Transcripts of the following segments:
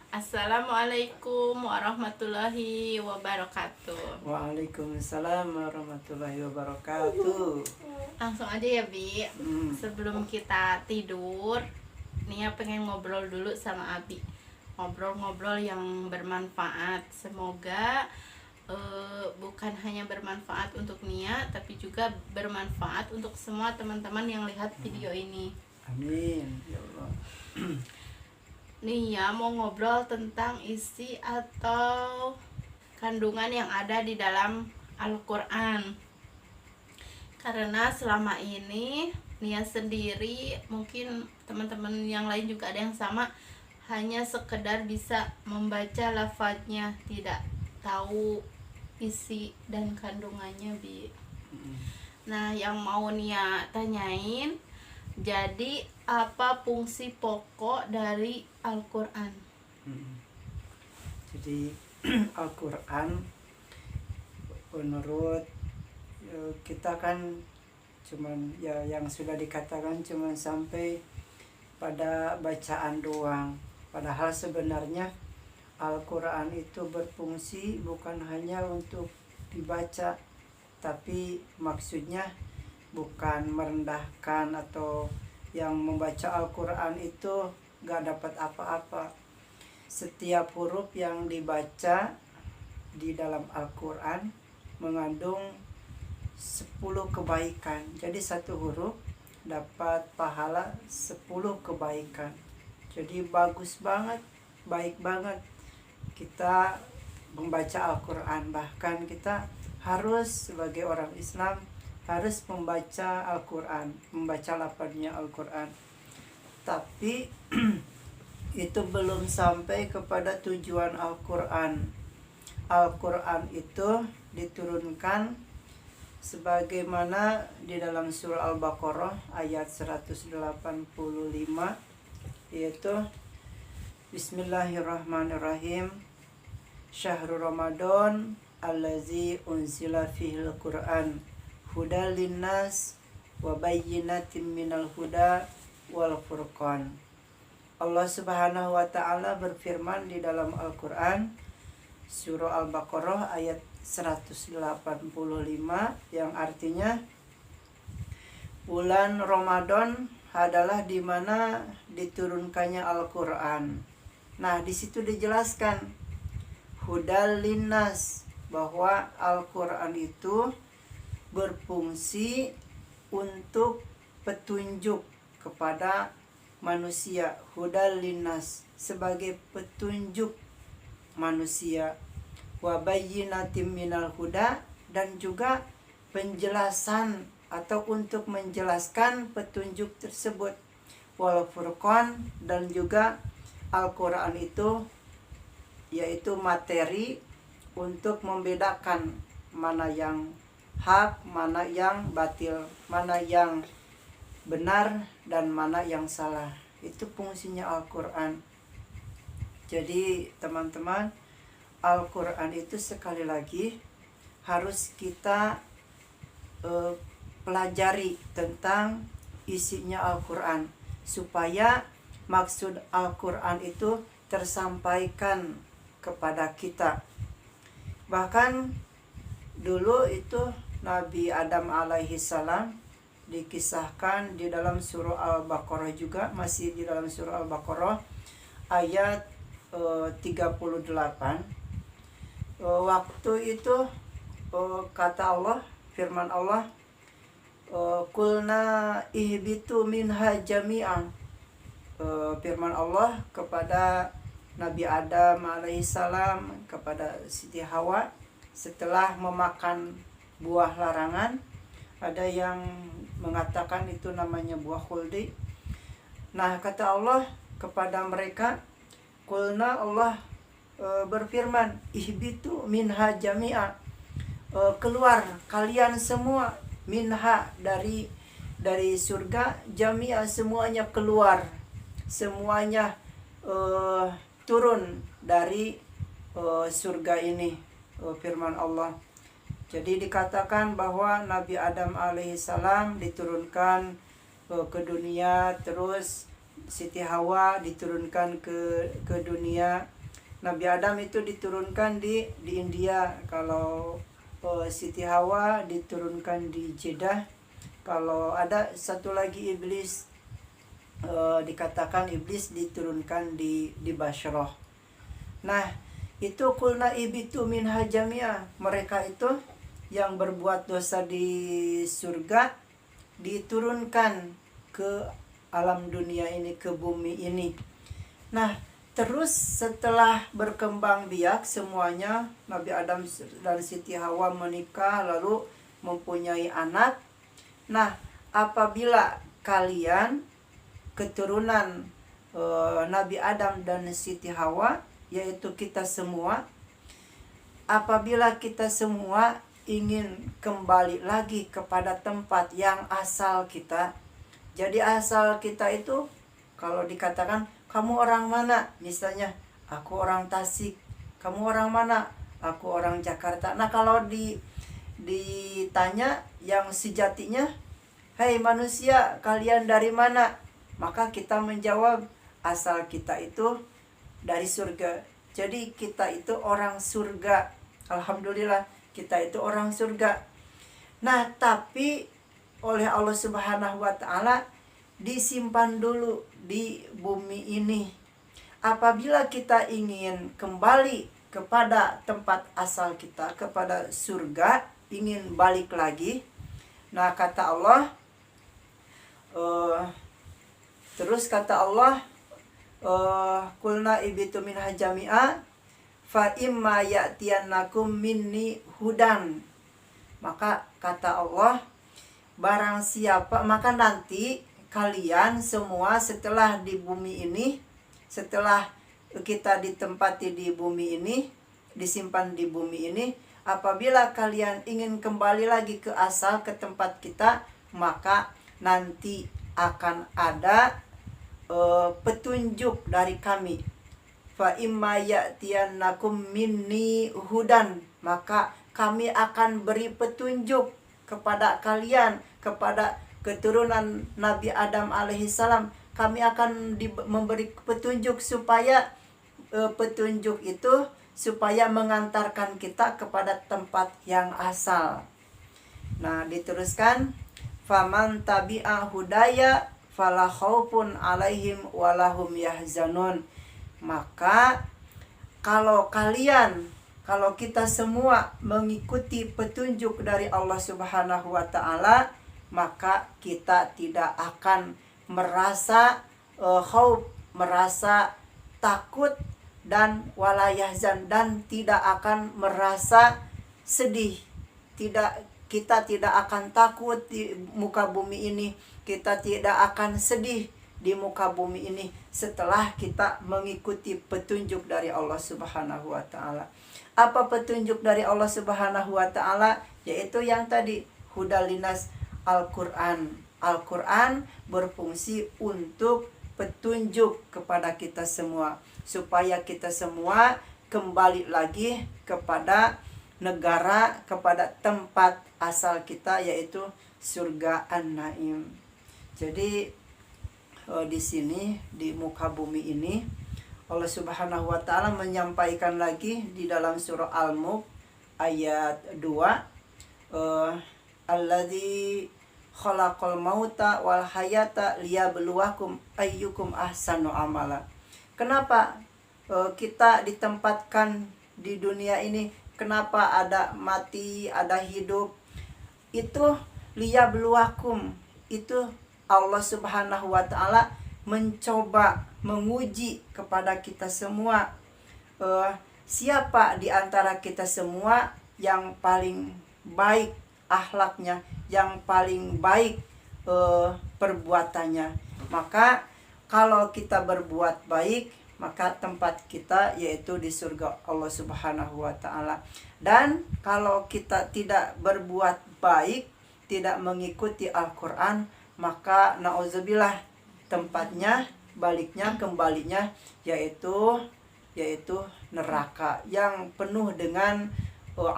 Assalamualaikum warahmatullahi wabarakatuh. Waalaikumsalam warahmatullahi wabarakatuh. Langsung aja ya Bi. Hmm. Sebelum kita tidur, Nia pengen ngobrol dulu sama Abi. Ngobrol-ngobrol yang bermanfaat. Semoga bukan hanya bermanfaat untuk Nia, tapi juga bermanfaat untuk semua teman-teman yang lihat video ini. Amin ya Allah. Nia mau ngobrol tentang isi atau kandungan yang ada di dalam Al-Quran. Karena selama ini Nia sendiri, mungkin teman-teman yang lain juga ada yang sama, hanya sekedar bisa membaca lafadznya, tidak tahu isi dan kandungannya, Bi. Nah, yang mau Nia tanyain, jadi apa fungsi pokok dari Al-Quran? Jadi Al-Quran menurut kita kan cuman ya yang sudah dikatakan cuman sampai pada bacaan doang. Padahal sebenarnya Al-Quran itu berfungsi bukan hanya untuk dibaca, tapi maksudnya bukan merendahkan atau yang membaca Al-Quran itu gak dapat apa-apa. Setiap huruf yang dibaca di dalam Al-Quran mengandung 10 kebaikan. Jadi satu huruf dapat pahala 10 kebaikan. Jadi bagus banget, baik banget kita membaca Al-Quran. Bahkan kita harus sebagai orang Islam harus membaca Al-Quran, membaca lafadznya Al-Quran. Tapi itu belum sampai kepada tujuan Al-Quran. Al-Quran itu diturunkan sebagaimana di dalam surah Al-Baqarah ayat 185, yaitu Bismillahirrahmanirrahim. Syahrul Ramadan allazi unzila fihil Qur'an hudal linnas wa bayyinatin minal huda wal furqan. Allah Subhanahu wa taala berfirman di dalam Al-Qur'an surah Al-Baqarah ayat 185 yang artinya bulan Ramadan adalah di mana diturunkannya Al-Qur'an. Nah, di situ dijelaskan hudal linnas, bahwa Al-Qur'an itu berfungsi untuk petunjuk kepada manusia. Hudal linnas, sebagai petunjuk manusia. Wa bayyinatin minal huda, dan juga penjelasan atau untuk menjelaskan petunjuk tersebut. Wal furqan, dan juga Al-Quran itu yaitu materi untuk membedakan mana yang hak, mana yang batil, mana yang benar dan mana yang salah. Itu fungsinya Al-Quran. Jadi teman-teman, Al-Quran itu sekali lagi harus kita pelajari tentang isinya Al-Quran, supaya maksud Al-Quran itu tersampaikan kepada kita. Bahkan dulu itu Nabi Adam alaihi salam dikisahkan di dalam surah Al-Baqarah juga, masih di dalam surah Al-Baqarah ayat 38. Waktu itu kata Allah, firman Allah, kulna ihbitu minha jami'an. Firman Allah kepada Nabi Adam alaihissalam, kepada Siti Hawa setelah memakan buah larangan. Ada yang mengatakan itu namanya buah khuldi. Nah, kata Allah kepada mereka, kulna, Allah berfirman, ihbitu minha jami'a, keluar kalian semua, minha dari surga, jami'a semuanya keluar, semuanya turun dari surga ini, firman Allah. Jadi dikatakan bahwa Nabi Adam alaihissalam diturunkan ke dunia, terus Siti Hawa diturunkan ke dunia, Nabi Adam itu diturunkan di India, kalau Siti Hawa diturunkan di Jeddah. Kalau ada satu lagi iblis, dikatakan iblis diturunkan di Bashrah. Nah, itu kulna ibitu minha jami'ah. Mereka itu yang berbuat dosa di surga diturunkan ke alam dunia ini, ke bumi ini. Nah, terus setelah berkembang biak semuanya, Nabi Adam dan Siti Hawa menikah lalu mempunyai anak. Nah, apabila kalian keturunan Nabi Adam dan Siti Hawa, yaitu kita semua, apabila kita semua ingin kembali lagi kepada tempat yang asal kita. Jadi asal kita itu, kalau dikatakan kamu orang mana? Misalnya, aku orang Tasik. Kamu orang mana? Aku orang Jakarta. Nah, kalau ditanya yang sejatinya, "Hai manusia, kalian dari mana?" Maka kita menjawab, asal kita itu dari surga. Jadi kita itu orang surga. Alhamdulillah, kita itu orang surga. Nah, tapi oleh Allah Subhanahu wa Ta'ala disimpan dulu di bumi ini. Apabila kita ingin kembali kepada tempat asal kita, kepada surga, ingin balik lagi. Nah, kata Allah, terus kata Allah, kulna ibitu minha jami'a fa imma ya'tiyannakum minni hudan. Maka kata Allah, barang siapa, maka nanti kalian semua setelah di bumi ini, setelah kita ditempati di bumi ini, disimpan di bumi ini, apabila kalian ingin kembali lagi ke asal, ke tempat kita, maka nanti akan ada petunjuk dari kami. Fa imma ya'tiyannakum minni hudan, maka kami akan beri petunjuk kepada kalian, kepada keturunan Nabi Adam alaihissalam. Kami akan memberi petunjuk, supaya petunjuk itu supaya mengantarkan kita kepada tempat yang asal. Nah, diteruskan, faman tabi'a hudaya fala khaufun alaihim walahum yahzanun. Maka kalau kita semua mengikuti petunjuk dari Allah Subhanahu wa Ta'ala, maka kita tidak akan merasa khauf, merasa takut, dan wala yahzan, dan tidak akan merasa sedih. Kita tidak akan takut di muka bumi ini, kita tidak akan sedih di muka bumi ini setelah kita mengikuti petunjuk dari Allah Subhanahu wa Ta'ala. Apa petunjuk dari Allah Subhanahu wa Ta'ala? Yaitu yang tadi, hudalinas, Al-Quran. Al-Quran berfungsi untuk petunjuk kepada kita semua, supaya kita semua kembali lagi kepada negara, kepada tempat asal kita, yaitu surga An-Naim. Jadi di sini, di muka bumi ini, Allah Subhanahu wa Ta'ala menyampaikan lagi di dalam surah Al-Mulk ayat 2, alladzi khalaqal mauta wal hayata liyabluwakum ayyukum ahsanu amala. Kenapa kita ditempatkan di dunia ini? Kenapa ada mati, ada hidup? Itu liyabluwakum, itu Allah Subhanahu wa Ta'ala mencoba, menguji kepada kita semua, siapa di antara kita semua yang paling baik akhlaknya, yang paling baik perbuatannya. Maka kalau kita berbuat baik, maka tempat kita yaitu di surga Allah Subhanahu wa Ta'ala. Dan kalau kita tidak berbuat baik, tidak mengikuti Al-Quran, maka na'udzubillah, tempatnya, baliknya, kembalinya yaitu neraka yang penuh dengan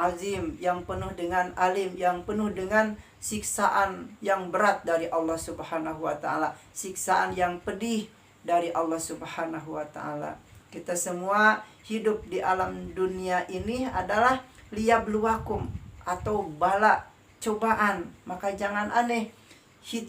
azim, yang penuh dengan alim, yang penuh dengan siksaan yang berat dari Allah Subhanahu wa Ta'ala, siksaan yang pedih dari Allah Subhanahu wa Ta'ala. Kita semua hidup di alam dunia ini adalah liyabluwakum, atau bala, cobaan. Maka jangan aneh,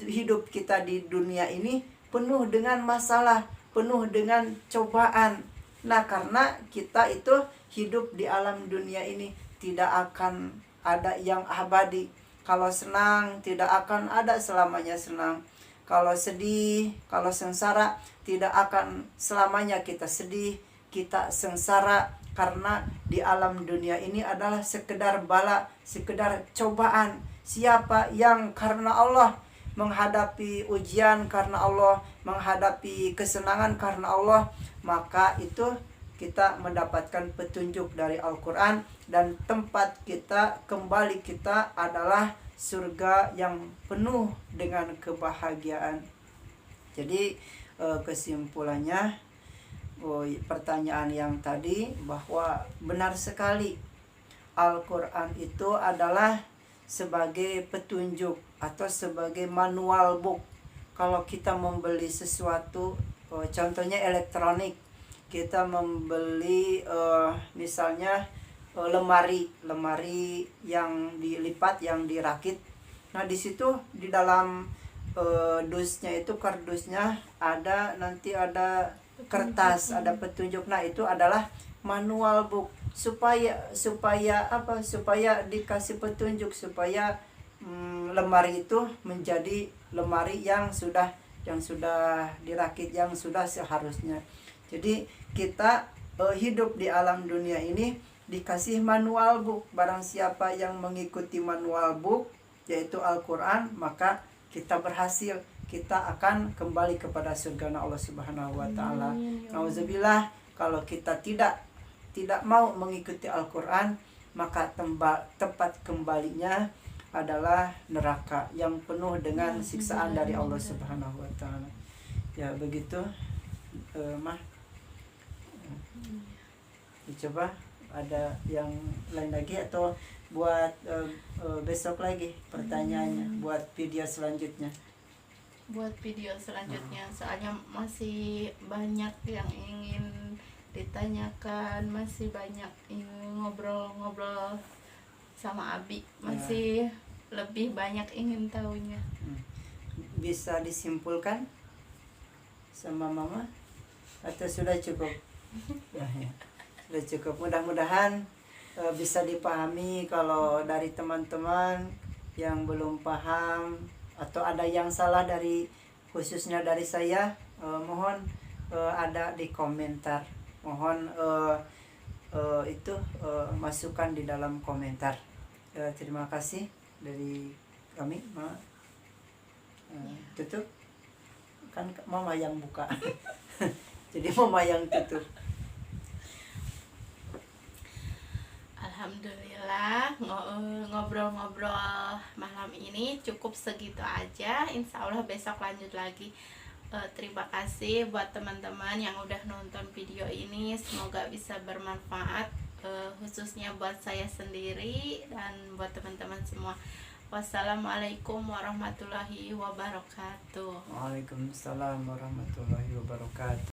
hidup kita di dunia ini penuh dengan masalah, penuh dengan cobaan. Nah, karena kita itu hidup di alam dunia ini tidak akan ada yang abadi. Kalau senang tidak akan ada selamanya senang. Kalau sedih, kalau sengsara, tidak akan selamanya kita sedih, kita sengsara. Karena di alam dunia ini adalah sekedar bala, sekedar cobaan. Siapa yang karena Allah menghadapi ujian, karena Allah menghadapi kesenangan, karena Allah, maka itu kita mendapatkan petunjuk dari Al-Quran. Dan tempat kita kembali kita adalah surga yang penuh dengan kebahagiaan. Jadi kesimpulannya, pertanyaan yang tadi, bahwa benar sekali Al-Quran itu adalah sebagai petunjuk atau sebagai manual book. Kalau kita membeli sesuatu, contohnya elektronik, kita membeli misalnya lemari yang dilipat, yang dirakit. Nah, di situ di dalam dusnya itu, kardusnya ada, nanti ada kertas, ada petunjuk. Nah, itu adalah manual book supaya apa? Supaya dikasih petunjuk, supaya lemari itu menjadi lemari yang sudah dirakit, yang sudah seharusnya. Jadi kita hidup di alam dunia ini dikasih manual book. Barang siapa yang mengikuti manual book, yaitu Al-Quran, maka kita berhasil. Kita akan kembali kepada surga Allah Subhanahu wa Ta'ala. Nauzubillah, kalau kita tidak mau mengikuti Al-Quran, maka tempat kembalinya adalah neraka yang penuh dengan siksaan dari Allah Subhanahu wa Ta'ala. Ya, begitu, Mah. Coba ada yang lain lagi, atau buat besok lagi pertanyaannya, buat video selanjutnya. Buat video selanjutnya, soalnya masih banyak yang ingin ditanyakan, masih banyak ingin ngobrol-ngobrol sama Abi, masih lebih banyak ingin tahunya. Bisa disimpulkan sama Mama atau sudah cukup? Ya. Sudah cukup. Mudah-mudahan bisa dipahami. Kalau dari teman-teman yang belum paham atau ada yang salah khususnya dari saya, mohon ada di komentar. Mohon itu masukan di dalam komentar. Terima kasih dari kami, Ma. Tutup. Kan Mama yang buka. Jadi Mama yang tutup. Alhamdulillah, ngobrol-ngobrol malam ini cukup segitu aja. Insya Allah besok lanjut lagi. Terima kasih buat teman-teman yang udah nonton video ini. Semoga bisa bermanfaat, khususnya buat saya sendiri dan buat teman-teman semua. Wassalamualaikum warahmatullahi wabarakatuh. Waalaikumsalam warahmatullahi wabarakatuh.